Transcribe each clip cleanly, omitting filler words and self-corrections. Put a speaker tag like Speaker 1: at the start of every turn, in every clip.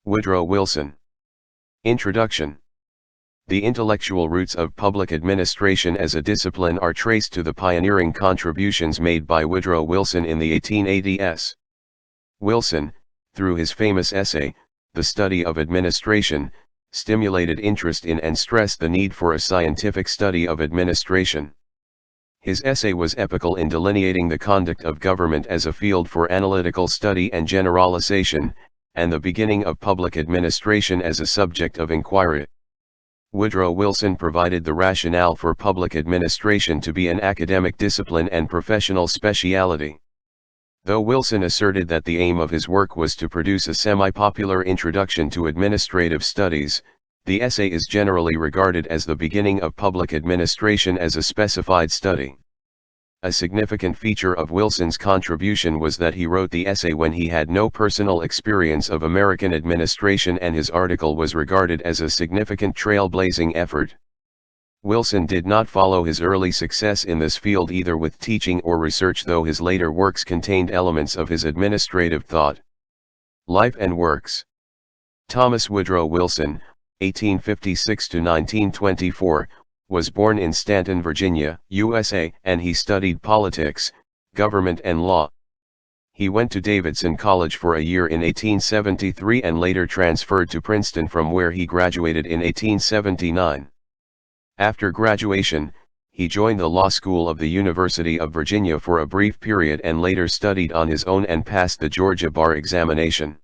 Speaker 1: Woodrow Wilson. Introduction. The intellectual roots of public administration as a discipline are traced to the pioneering contributions made by Woodrow Wilson in the 1880s. Wilson, through his famous essay, The Study of Administration, stimulated interest in and stressed the need for a scientific study of administration. His essay was epochal in delineating the conduct of government as a field for analytical study and generalization, and the beginning of public administration as a subject of inquiry. Woodrow Wilson provided the rationale for public administration to be an academic discipline and professional specialty. Though Wilson asserted that the aim of his work was to produce a semi-popular introduction to administrative studies, the essay is generally regarded as the beginning of public administration as a specified study. A significant feature of Wilson's contribution was that he wrote the essay when he had no personal experience of American administration, and his article was regarded as a significant trailblazing effort. Wilson did not follow his early success in this field either with teaching or research, though his later works contained elements of his administrative thought. Life and works. Thomas Woodrow Wilson, 1856–1924, was born in Stanton, Virginia, USA, and he studied politics, government and law. He went to Davidson College for a year in 1873 and later transferred to Princeton, from where he graduated in 1879. After graduation, he joined the law school of the University of Virginia for a brief period and later studied on his own and passed the Georgia bar examination.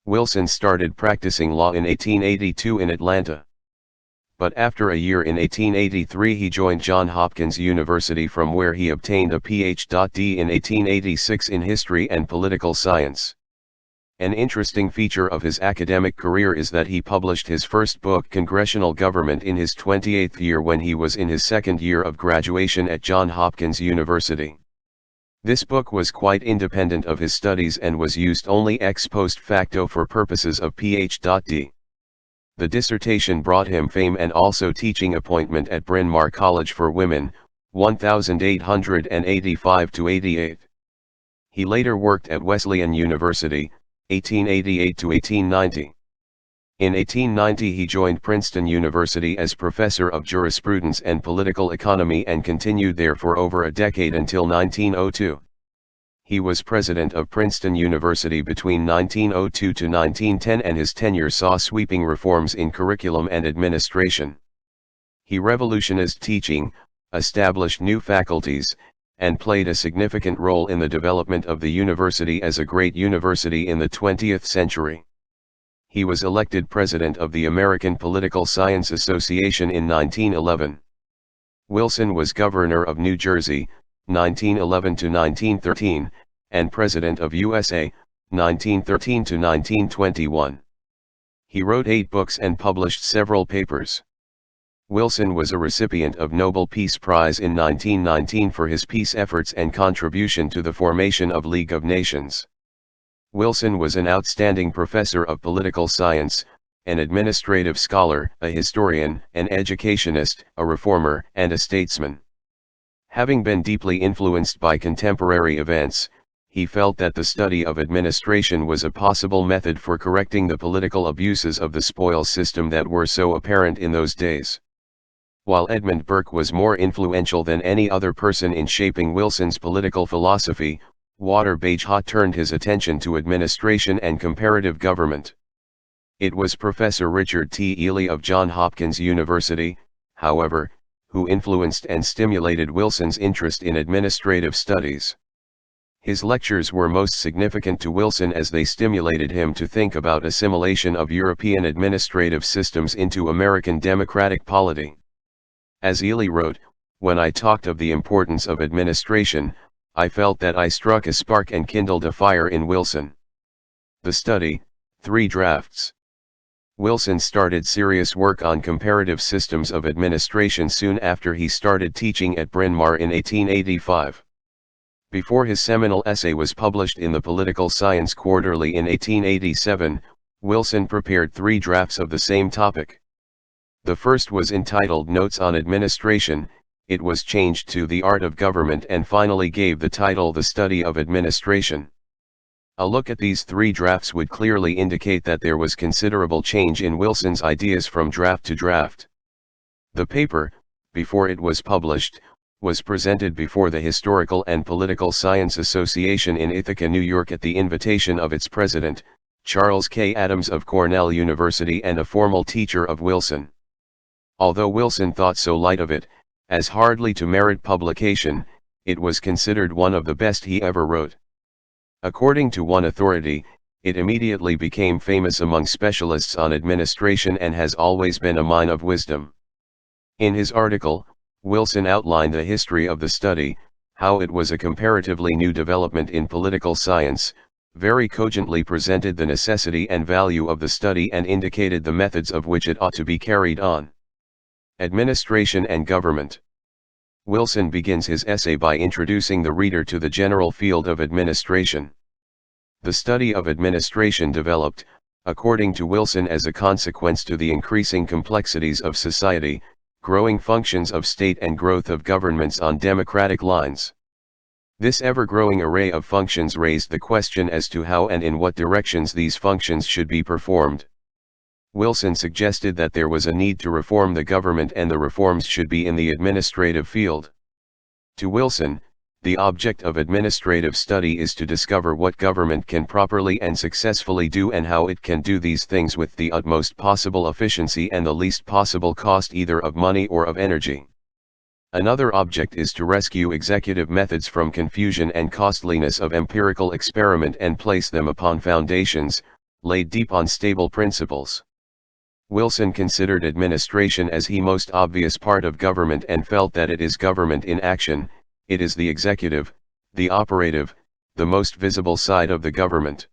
Speaker 1: Wilson started practicing law in 1882 in Atlanta. But after a year in 1883 he joined Johns Hopkins University, from where he obtained a Ph.D. in 1886 in history and political science. An interesting feature of his academic career is that he published his first book, Congressional Government, in his 28th year when he was in his second year of graduation at Johns Hopkins University. This book was quite independent of his studies and was used only ex post facto for purposes of Ph.D. The dissertation brought him fame and also teaching appointment at Bryn Mawr College for Women, 1885–88. He later worked at Wesleyan University, 1888–1890. In 1890 he joined Princeton University as professor of jurisprudence and political economy and continued there for over a decade until 1902. He was president of Princeton University between 1902 to 1910, and his tenure saw sweeping reforms in curriculum and administration. He revolutionized teaching, established new faculties, and played a significant role in the development of the university as a great university in the 20th century. He was elected president of the American Political Science Association in 1911. Wilson was governor of New Jersey, 1911–1913, and President of USA, 1913–1921. He wrote 8 books and published several papers. Wilson was a recipient of Nobel Peace Prize in 1919 for his peace efforts and contribution to the formation of League of Nations. Wilson was an outstanding professor of political science, an administrative scholar, a historian, an educationist, a reformer, and a statesman. Having been deeply influenced by contemporary events, he felt that the study of administration was a possible method for correcting the political abuses of the spoils system that were so apparent in those days. While Edmund Burke was more influential than any other person in shaping Wilson's political philosophy, Walter Bagehot turned his attention to administration and comparative government. It was Professor Richard T. Ely of Johns Hopkins University, however, who influenced and stimulated Wilson's interest in administrative studies. His lectures were most significant to Wilson as they stimulated him to think about assimilation of European administrative systems into American democratic polity. As Ely wrote, "When I talked of the importance of administration, I felt that I struck a spark and kindled a fire in Wilson." The study, 3 drafts. Wilson started serious work on comparative systems of administration soon after he started teaching at Bryn Mawr in 1885. Before his seminal essay was published in the Political Science Quarterly in 1887, Wilson prepared 3 drafts of the same topic. The first was entitled Notes on Administration. It was changed to The Art of Government and finally gave the title The Study of Administration. A look at these three drafts would clearly indicate that there was considerable change in Wilson's ideas from draft to draft. The paper, before it was published, was presented before the Historical and Political Science Association in Ithaca, New York at the invitation of its president, Charles K. Adams of Cornell University and a formal teacher of Wilson. Although Wilson thought so light of it, as hardly to merit publication, it was considered one of the best he ever wrote. According to one authority, it immediately became famous among specialists on administration and has always been a mine of wisdom. In his article, Wilson outlined the history of the study, how it was a comparatively new development in political science, very cogently presented the necessity and value of the study and indicated the methods of which it ought to be carried on. Administration and Government. Wilson begins his essay by introducing the reader to the general field of administration. The study of administration developed, according to Wilson, as a consequence to the increasing complexities of society, growing functions of state and growth of governments on democratic lines. This ever-growing array of functions raised the question as to how and in what directions these functions should be performed. Wilson suggested that there was a need to reform the government and the reforms should be in the administrative field. To Wilson, the object of administrative study is to discover what government can properly and successfully do and how it can do these things with the utmost possible efficiency and the least possible cost either of money or of energy. Another object is to rescue executive methods from confusion and costliness of empirical experiment and place them upon foundations, laid deep on stable principles. Wilson considered administration as the most obvious part of government and felt that it is government in action, it is the executive, the operative, the most visible side of the government.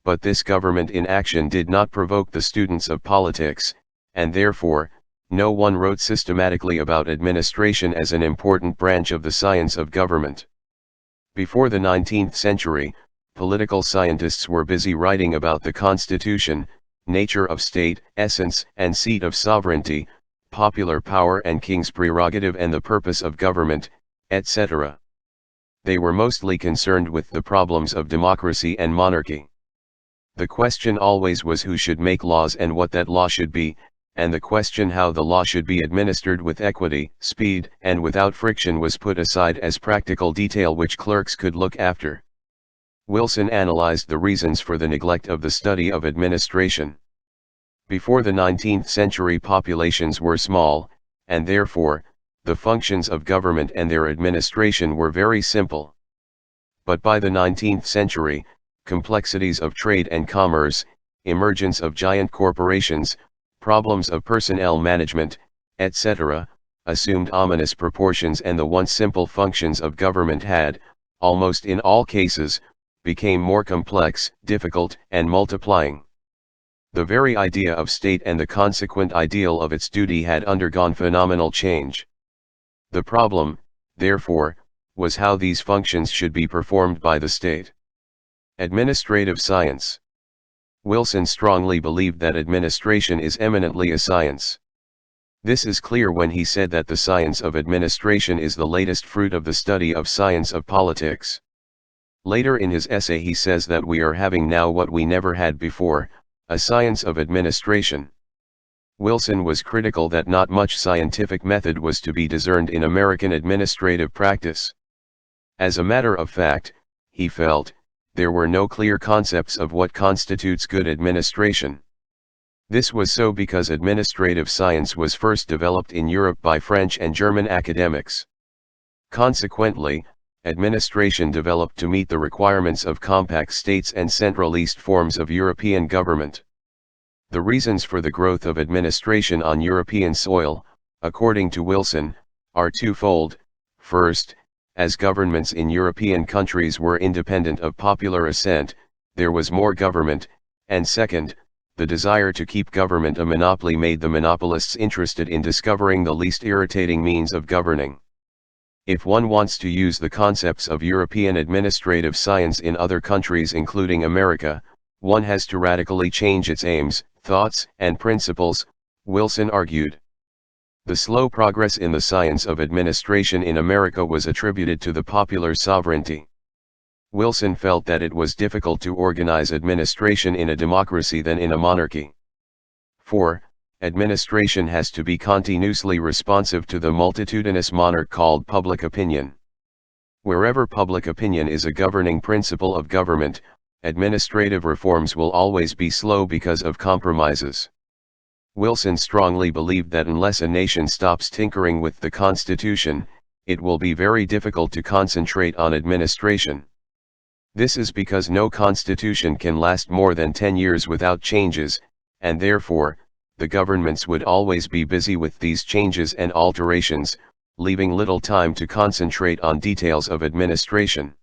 Speaker 1: But this government in action did not provoke the students of politics, and therefore, no one wrote systematically about administration as an important branch of the science of government. Before the 19th century, political scientists were busy writing about the Constitution, nature of state, essence and seat of sovereignty, popular power and king's prerogative and the purpose of government, etc. They were mostly concerned with the problems of democracy and monarchy. The question always was who should make laws and what that law should be, and the question how the law should be administered with equity, speed, and without friction was put aside as practical detail which clerks could look after. Wilson analyzed the reasons for the neglect of the study of administration. Before the 19th century populations were small, and therefore, the functions of government and their administration were very simple. But by the 19th century, complexities of trade and commerce, emergence of giant corporations, problems of personnel management, etc., assumed ominous proportions and the once simple functions of government had, almost in all cases, became more complex, difficult, and multiplying. The very idea of state and the consequent ideal of its duty had undergone phenomenal change. The problem, therefore, was how these functions should be performed by the state. Administrative science. Wilson strongly believed that administration is eminently a science. This is clear when he said that the science of administration is the latest fruit of the study of science of politics. Later in his essay he says that we are having now what we never had before, a science of administration. Wilson was critical that not much scientific method was to be discerned in American administrative practice. As a matter of fact, he felt, there were no clear concepts of what constitutes good administration. This was so because administrative science was first developed in Europe by French and German academics. Consequently, administration developed to meet the requirements of compact states and centralist forms of European government. The reasons for the growth of administration on European soil, according to Wilson, are twofold. First, as governments in European countries were independent of popular assent, there was more government, and second, the desire to keep government a monopoly made the monopolists interested in discovering the least irritating means of governing. If one wants to use the concepts of European administrative science in other countries including America, one has to radically change its aims, thoughts, and principles, Wilson argued. The slow progress in the science of administration in America was attributed to the popular sovereignty. Wilson felt that it was difficult to organize administration in a democracy than in a monarchy. 4. Administration has to be continuously responsive to the multitudinous monarch called public opinion. Wherever public opinion is a governing principle of government, administrative reforms will always be slow because of compromises. Wilson strongly believed that unless a nation stops tinkering with the Constitution, it will be very difficult to concentrate on administration. This is because no constitution can last more than 10 years without changes, and therefore, the governments would always be busy with these changes and alterations, leaving little time to concentrate on details of administration.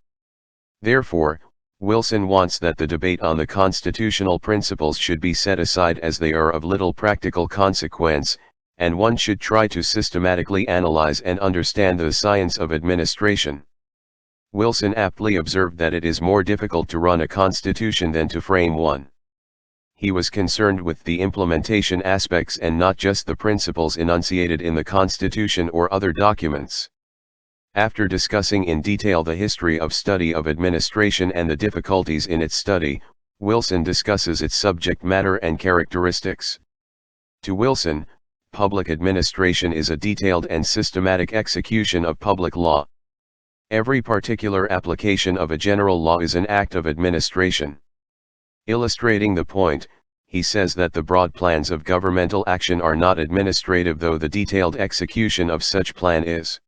Speaker 1: Therefore, Wilson wants that the debate on the constitutional principles should be set aside as they are of little practical consequence, and one should try to systematically analyze and understand the science of administration. Wilson aptly observed that it is more difficult to run a constitution than to frame one. He was concerned with the implementation aspects and not just the principles enunciated in the Constitution or other documents. After discussing in detail the history of study of administration and the difficulties in its study, Wilson discusses its subject matter and characteristics. To Wilson, public administration is a detailed and systematic execution of public law. Every particular application of a general law is an act of administration. Illustrating the point, he says that the broad plans of governmental action are not administrative, though the detailed execution of such plan is.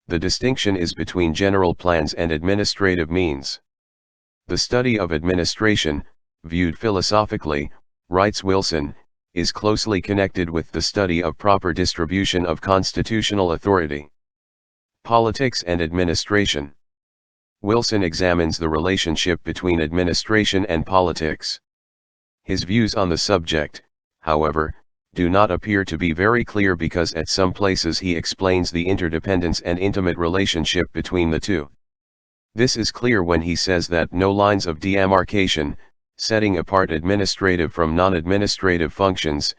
Speaker 1: The distinction is between general plans and administrative means. The study of administration, viewed philosophically, writes Wilson, is closely connected with the study of proper distribution of constitutional authority. Politics and administration. Wilson examines the relationship between administration and politics. His views on the subject, however, do not appear to be very clear because at some places he explains the interdependence and intimate relationship between the two. This is clear when he says that no lines of demarcation, setting apart administrative from non-administrative functions,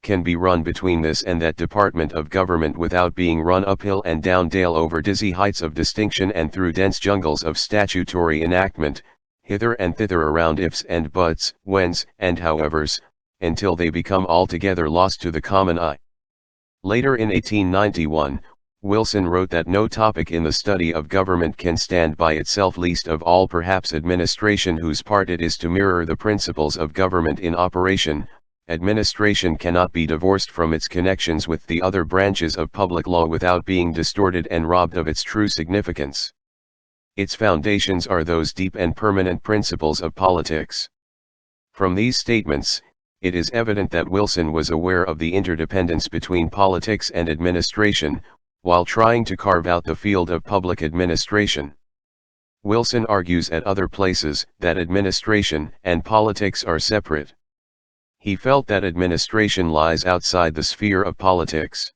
Speaker 1: can be run between this and that department of government without being run uphill and down dale over dizzy heights of distinction and through dense jungles of statutory enactment, hither and thither around ifs and buts, whens and howevers, until they become altogether lost to the common eye. Later in 1891, Wilson wrote that no topic in the study of government can stand by itself, least of all perhaps administration, whose part it is to mirror the principles of government in operation. Administration cannot be divorced from its connections with the other branches of public law without being distorted and robbed of its true significance. Its foundations are those deep and permanent principles of politics. From these statements, it is evident that Wilson was aware of the interdependence between politics and administration, while trying to carve out the field of public administration. Wilson argues at other places that administration and politics are separate. He felt that administration lies outside the sphere of politics.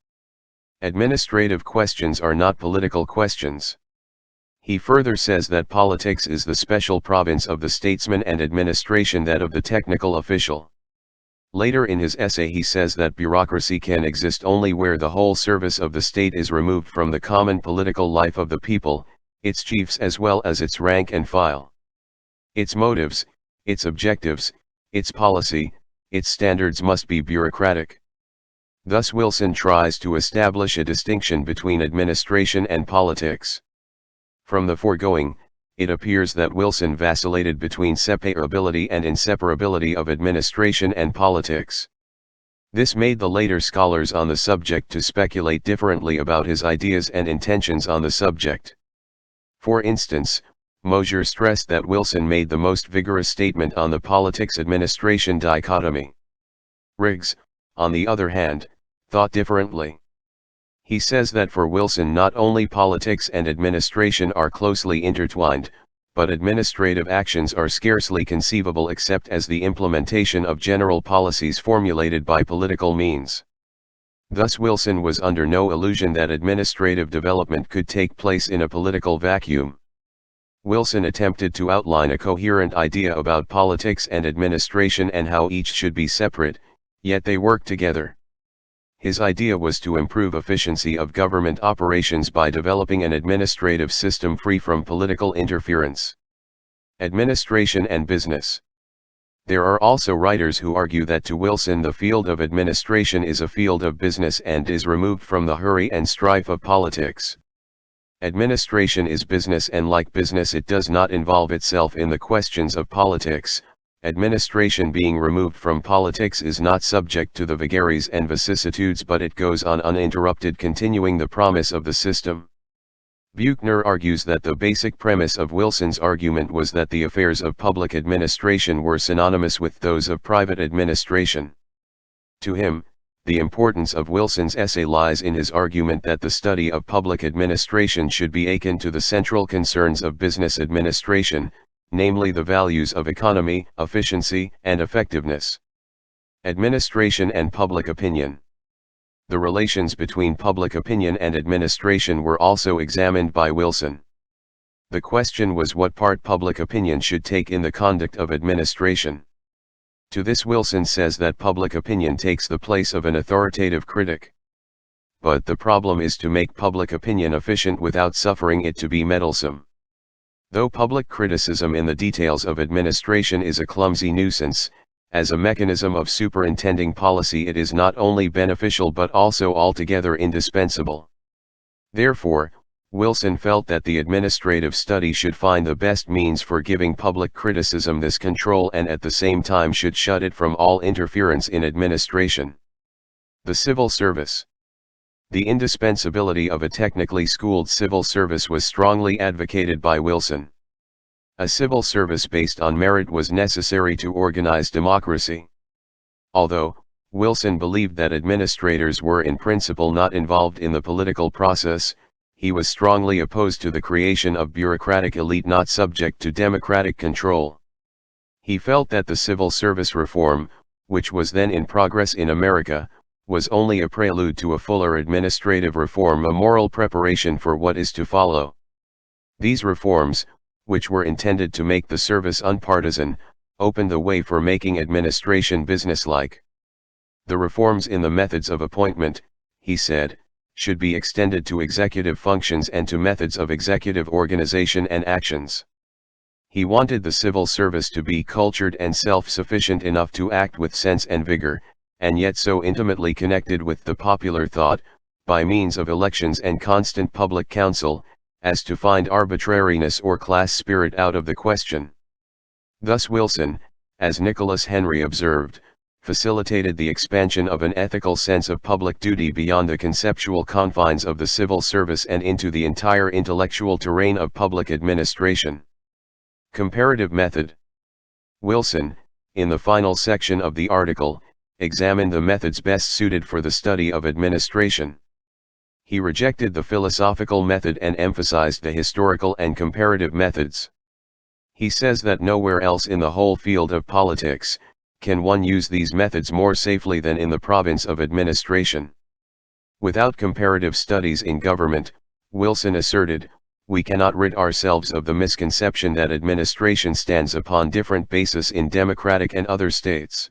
Speaker 1: Administrative questions are not political questions. He further says that politics is the special province of the statesman and administration that of the technical official. Later in his essay he says that bureaucracy can exist only where the whole service of the state is removed from the common political life of the people, its chiefs as well as its rank and file. Its motives, its objectives, its policy, its standards must be bureaucratic. Thus Wilson tries to establish a distinction between administration and politics. From the foregoing, it appears that Wilson vacillated between separability and inseparability of administration and politics. This made the later scholars on the subject to speculate differently about his ideas and intentions on the subject. For instance, Mosier stressed that Wilson made the most vigorous statement on the politics-administration dichotomy. Riggs, on the other hand, thought differently. He says that for Wilson not only politics and administration are closely intertwined, but administrative actions are scarcely conceivable except as the implementation of general policies formulated by political means. Thus Wilson was under no illusion that administrative development could take place in a political vacuum. Wilson attempted to outline a coherent idea about politics and administration and how each should be separate, yet they work together. His idea was to improve efficiency of government operations by developing an administrative system free from political interference. Administration and business. There are also writers who argue that to Wilson the field of administration is a field of business and is removed from the hurry and strife of politics. Administration is business, and like business it does not involve itself in the questions of politics. Administration being removed from politics is not subject to the vagaries and vicissitudes, but it goes on uninterrupted, continuing the promise of the system. Buechner argues that the basic premise of Wilson's argument was that the affairs of public administration were synonymous with those of private administration. To him, the importance of Wilson's essay lies in his argument that the study of public administration should be akin to the central concerns of business administration, namely the values of economy, efficiency, and effectiveness. Administration and public opinion. The relations between public opinion and administration were also examined by Wilson. The question was what part public opinion should take in the conduct of administration. To this Wilson says that public opinion takes the place of an authoritative critic. But the problem is to make public opinion efficient without suffering it to be meddlesome. Though public criticism in the details of administration is a clumsy nuisance, as a mechanism of superintending policy it is not only beneficial but also altogether indispensable. Therefore, Wilson felt that the administrative study should find the best means for giving public criticism this control and at the same time should shut it from all interference in administration. The civil service. The indispensability of a technically schooled civil service was strongly advocated by Wilson. A civil service based on merit was necessary to organize democracy. Although Wilson believed that administrators were in principle not involved in the political process, he was strongly opposed to the creation of bureaucratic elite not subject to democratic control. He felt that the civil service reform, which was then in progress in America, was only a prelude to a fuller administrative reform, a moral preparation for what is to follow. These reforms, which were intended to make the service unpartisan, opened the way for making administration businesslike. The reforms in the methods of appointment, he said, should be extended to executive functions and to methods of executive organization and actions. He wanted the civil service to be cultured and self-sufficient enough to act with sense and vigor, and yet so intimately connected with the popular thought, by means of elections and constant public counsel, as to find arbitrariness or class spirit out of the question. Thus Wilson, as Nicholas Henry observed, facilitated the expansion of an ethical sense of public duty beyond the conceptual confines of the civil service and into the entire intellectual terrain of public administration. Comparative method. Wilson, in the final section of the article, examined the methods best suited for the study of administration. He rejected the philosophical method and emphasized the historical and comparative methods. He says that nowhere else in the whole field of politics can one use these methods more safely than in the province of administration. Without comparative studies in government, Wilson asserted, we cannot rid ourselves of the misconception that administration stands upon different bases in democratic and other states.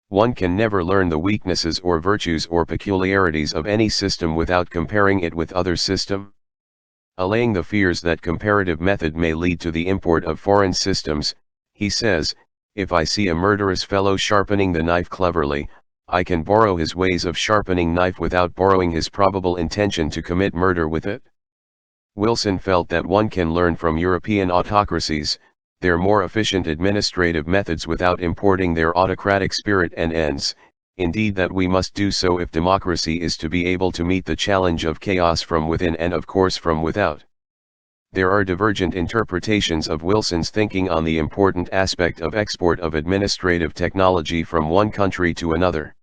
Speaker 1: One can never learn the weaknesses or virtues or peculiarities of any system without comparing it with other system. Allaying the fears that comparative method may lead to the import of foreign systems, he says, if I see a murderous fellow sharpening the knife cleverly, I can borrow his ways of sharpening knife without borrowing his probable intention to commit murder with it. Wilson felt that one can learn from European autocracies their more efficient administrative methods without importing their autocratic spirit and ends, indeed that we must do so if democracy is to be able to meet the challenge of chaos from within and of course from without. There are divergent interpretations of Wilson's thinking on the important aspect of export of administrative technology from one country to another.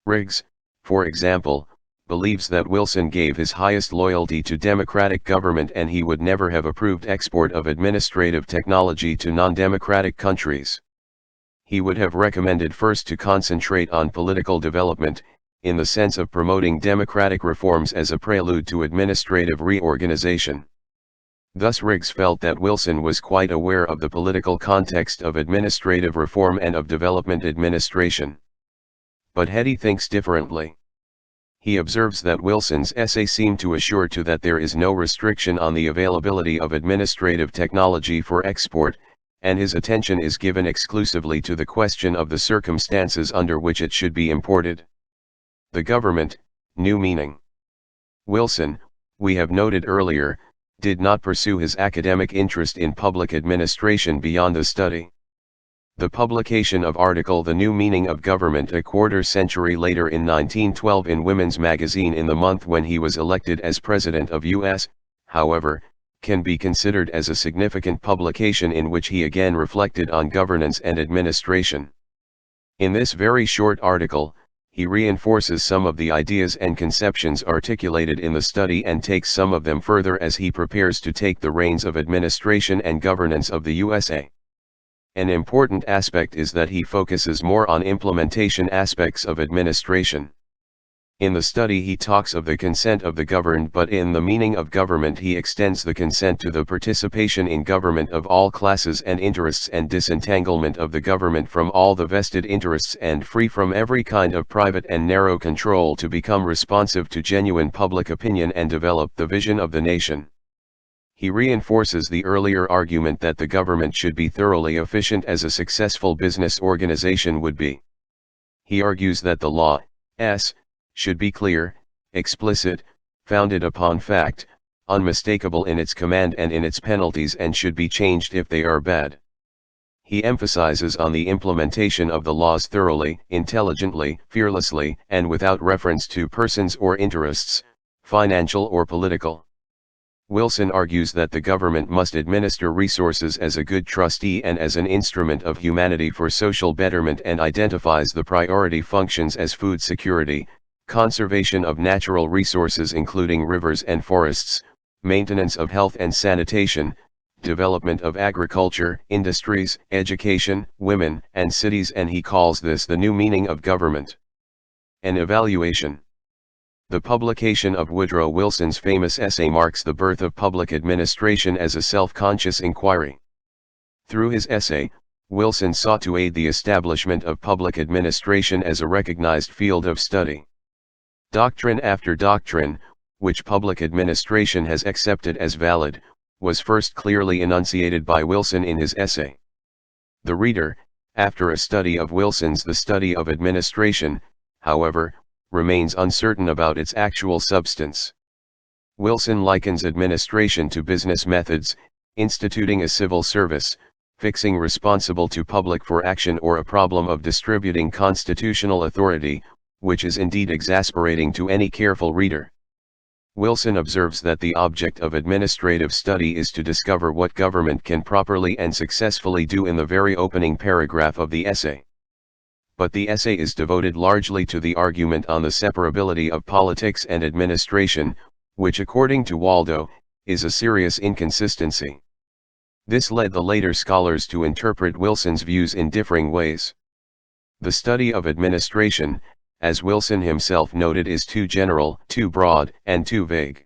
Speaker 1: Riggs, for example, believes that Wilson gave his highest loyalty to democratic government and he would never have approved export of administrative technology to non-democratic countries. He would have recommended first to concentrate on political development, in the sense of promoting democratic reforms as a prelude to administrative reorganization. Thus Riggs felt that Wilson was quite aware of the political context of administrative reform and of development administration. But Hetty thinks differently. He observes that Wilson's essay seemed to assure that there is no restriction on the availability of administrative technology for export, and his attention is given exclusively to the question of the circumstances under which it should be imported. The government, new meaning. Wilson, we have noted earlier, did not pursue his academic interest in public administration beyond the study. The publication of article The New Meaning of Government a quarter century later in 1912 in Women's Magazine in the month when he was elected as President of U.S., however, can be considered as a significant publication in which he again reflected on governance and administration. In this very short article, he reinforces some of the ideas and conceptions articulated in the study and takes some of them further as he prepares to take the reins of administration and governance of the USA. An important aspect is that he focuses more on implementation aspects of administration. In the study he talks of the consent of the governed, but in the meaning of government he extends the consent to the participation in government of all classes and interests and disentanglement of the government from all the vested interests and free from every kind of private and narrow control to become responsive to genuine public opinion and develop the vision of the nation. He reinforces the earlier argument that the government should be thoroughly efficient as a successful business organization would be. He argues that the law, should be clear, explicit, founded upon fact, unmistakable in its command and in its penalties, and should be changed if they are bad. He emphasizes on the implementation of the laws thoroughly, intelligently, fearlessly, and without reference to persons or interests, financial or political. Wilson argues that the government must administer resources as a good trustee and as an instrument of humanity for social betterment, and identifies the priority functions as food security, conservation of natural resources including rivers and forests, maintenance of health and sanitation, development of agriculture, industries, education, women, and cities, and he calls this the new meaning of government. An evaluation. The publication of Woodrow Wilson's famous essay marks the birth of public administration as a self-conscious inquiry. Through his essay, Wilson sought to aid the establishment of public administration as a recognized field of study. Doctrine after doctrine, which public administration has accepted as valid, was first clearly enunciated by Wilson in his essay. The reader, after a study of Wilson's The Study of Administration, however, remains uncertain about its actual substance. Wilson likens administration to business methods, instituting a civil service, fixing responsible to public for action, or a problem of distributing constitutional authority, which is indeed exasperating to any careful reader. Wilson observes that the object of administrative study is to discover what government can properly and successfully do in the very opening paragraph of the essay. But the essay is devoted largely to the argument on the separability of politics and administration, which according to Waldo, is a serious inconsistency. This led the later scholars to interpret Wilson's views in differing ways. The study of administration, as Wilson himself noted, is too general, too broad, and too vague.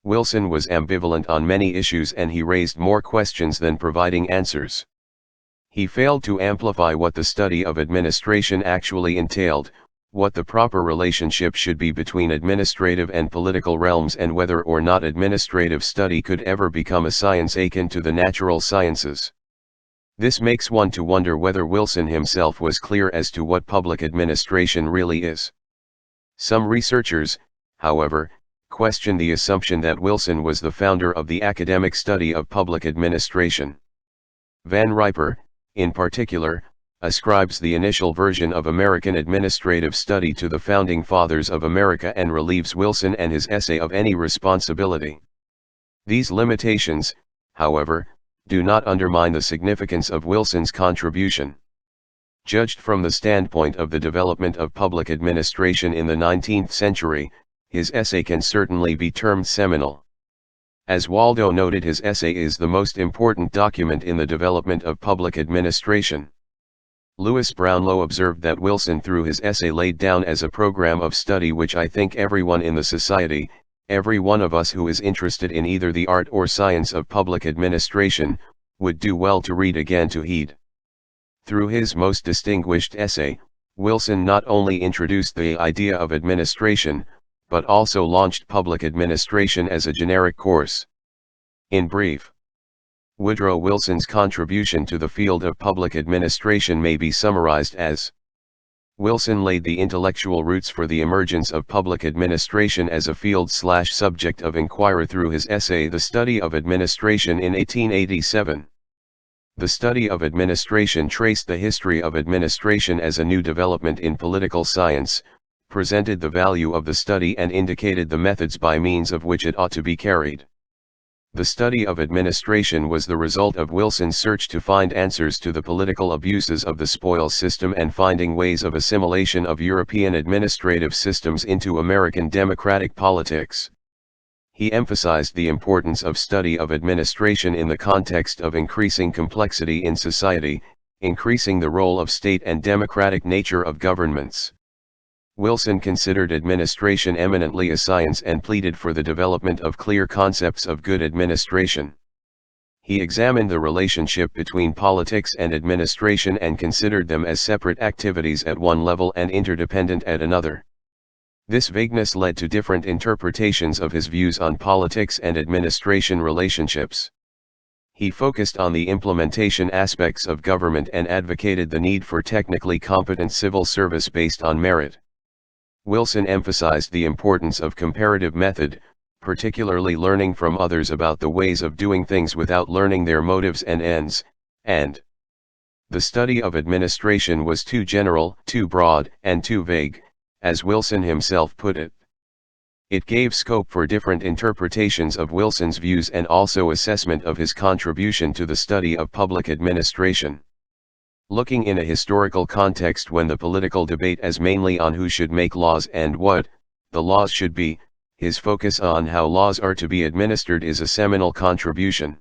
Speaker 1: Wilson was ambivalent on many issues, and he raised more questions than providing answers. He failed to amplify what the study of administration actually entailed, what the proper relationship should be between administrative and political realms, and whether or not administrative study could ever become a science akin to the natural sciences. This makes one to wonder whether Wilson himself was clear as to what public administration really is. Some researchers, however, question the assumption that Wilson was the founder of the academic study of public administration. Van Riper, in particular, ascribes the initial version of American administrative study to the founding fathers of America and relieves Wilson and his essay of any responsibility. These limitations, however, do not undermine the significance of Wilson's contribution. Judged from the standpoint of the development of public administration in the 19th century, his essay can certainly be termed seminal. As Waldo noted, his essay is the most important document in the development of public administration. Louis Brownlow observed that Wilson through his essay laid down as a program of study which I think everyone in the society, every one of us who is interested in either the art or science of public administration, would do well to read again to heed. Through his most distinguished essay, Wilson not only introduced the idea of administration, but also launched public administration as a generic course. In brief, Woodrow Wilson's contribution to the field of public administration may be summarized as: Wilson laid the intellectual roots for the emergence of public administration as a field/subject of inquiry through his essay The Study of Administration in 1887. The Study of Administration traced the history of administration as a new development in political science, presented the value of the study and indicated the methods by means of which it ought to be carried. The study of administration was the result of Wilson's search to find answers to the political abuses of the spoils system and finding ways of assimilation of European administrative systems into American democratic politics. He emphasized the importance of study of administration in the context of increasing complexity in society, increasing the role of state and democratic nature of governments. Wilson considered administration eminently a science and pleaded for the development of clear concepts of good administration. He examined the relationship between politics and administration and considered them as separate activities at one level and interdependent at another. This vagueness led to different interpretations of his views on politics and administration relationships. He focused on the implementation aspects of government and advocated the need for technically competent civil service based on merit. Wilson emphasized the importance of comparative method, particularly learning from others about the ways of doing things without learning their motives and ends, and the study of administration was too general, too broad, and too vague, as Wilson himself put it. It gave scope for different interpretations of Wilson's views and also assessment of his contribution to the study of public administration. Looking in a historical context when the political debate is mainly on who should make laws and what the laws should be, his focus on how laws are to be administered is a seminal contribution.